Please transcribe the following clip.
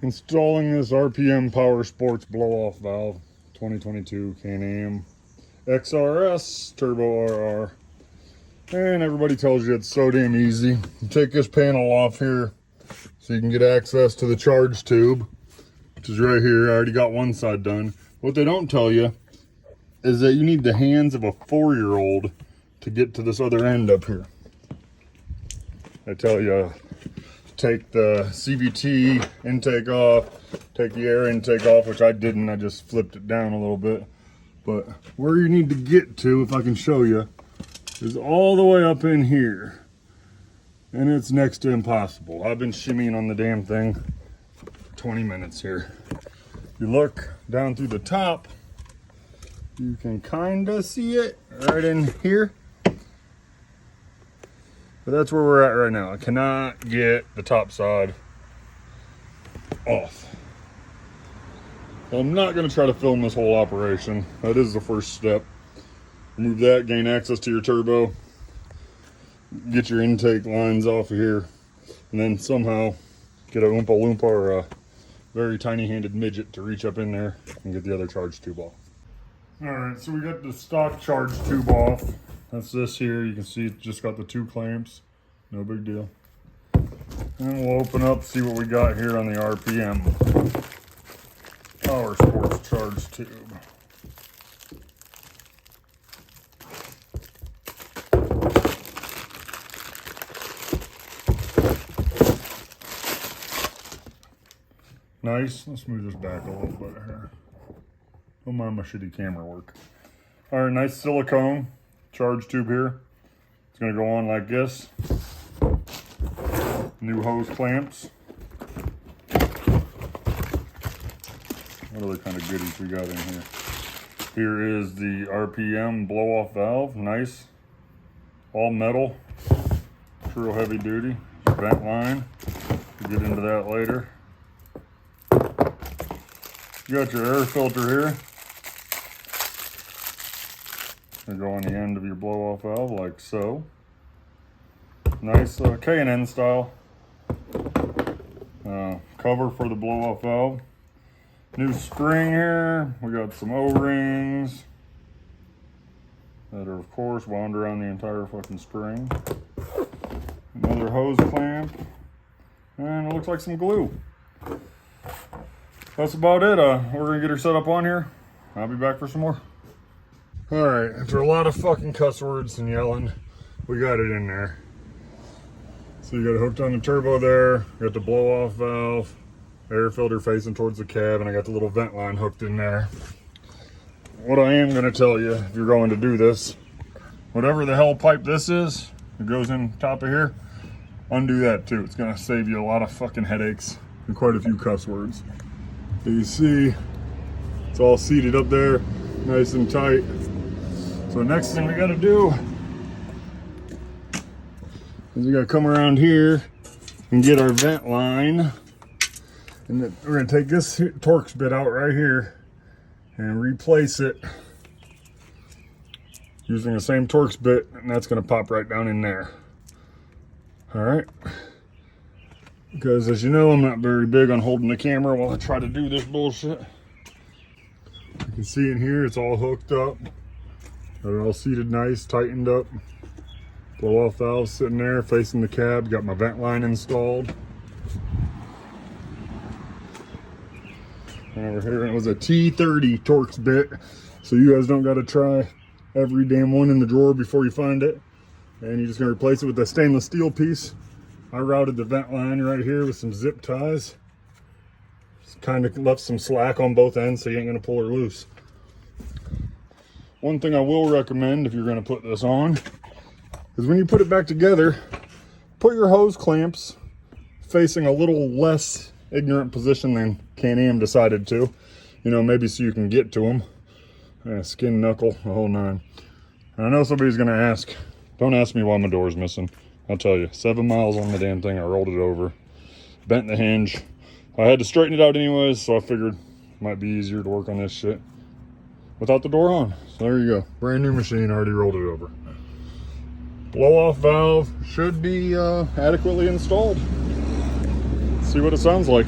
Installing this RPM Powersports Blow-Off Valve 2022 Can-Am XRS Turbo RR. And everybody tells you it's so damn easy. You take this panel off here so you can get access to the charge tube, which is right here. I already got one side done. What they don't tell you is that you need the hands of a 4-year-old to get to this other end up here. I tell you, take the CVT intake off, take the air intake off, which I didn't, I just flipped it down a little bit. But where you need to get to, if I can show you, is all the way up in here. And it's next to impossible. I've been shimmying on the damn thing for 20 minutes here. You look down through the top, you can kinda see it right in here. But that's where we're at right now. I cannot get the top side off. So I'm not gonna try to film this whole operation. That is the first step. Remove that, gain access to your turbo, get your intake lines off of here, and then somehow get a Oompa Loompa or a very tiny-handed midget to reach up in there and get the other charge tube off. All right, so we got the stock charge tube off. That's this here. You can see it's just got the 2 clamps. No big deal. And we'll open up, see what we got here on the RPM Powersports charge tube. Nice. Let's move this back a little bit here. Don't mind my shitty camera work. All right, nice silicone charge tube here. It's gonna go on like this. New hose clamps. What other kind of goodies we got in here? Here is the RPM blow-off valve. Nice. All metal. Real heavy duty. Vent line. We'll get into that later. You got your air filter here. Gonna go on the end of your blow-off valve like so. Nice K&N style cover for the blow-off valve. New spring here. We got some O-rings that are, of course, wound around the entire fucking spring. Another hose clamp, and it looks like some glue. That's about it. We're gonna get her set up on here. I'll be back for some more. All right, after a lot of fucking cuss words and yelling, we got it in there. So you got it hooked on the turbo there, got the blow-off valve, air filter facing towards the cab, and I got the little vent line hooked in there. What I am gonna tell you, if you're going to do this, whatever the hell pipe this is, it goes in top of here, undo that too. It's gonna save you a lot of fucking headaches and quite a few cuss words. You see, it's all seated up there, nice and tight. So next thing we gotta do is we gotta come around here and get our vent line. And then we're gonna take this Torx bit out right here and replace it using the same Torx bit, and that's gonna pop right down in there. All right. Because as you know, I'm not very big on holding the camera while I try to do this bullshit. You can see in here, it's all hooked up. Got it all seated nice, tightened up. Blow-off valve sitting there facing the cab. Got my vent line installed. And over here, it was a T30 Torx bit. So you guys don't gotta try every damn one in the drawer before you find it. And you're just gonna replace it with a stainless steel piece. I routed the vent line right here with some zip ties. Just kind of left some slack on both ends so you ain't gonna pull her loose. One thing I will recommend if you're gonna put this on is when you put it back together, put your hose clamps facing a little less ignorant position than Can-Am decided to. You know, maybe so you can get to them. Skin, knuckle, the whole nine. And I know somebody's gonna ask, don't ask me why my door's missing. I'll tell you, 7 miles on the damn thing. I rolled it over, bent the hinge. I had to straighten it out anyways, so I figured it might be easier to work on this shit without the door on. So there you go, brand new machine, already rolled it over. Blow-off valve should be adequately installed. Let's see what it sounds like.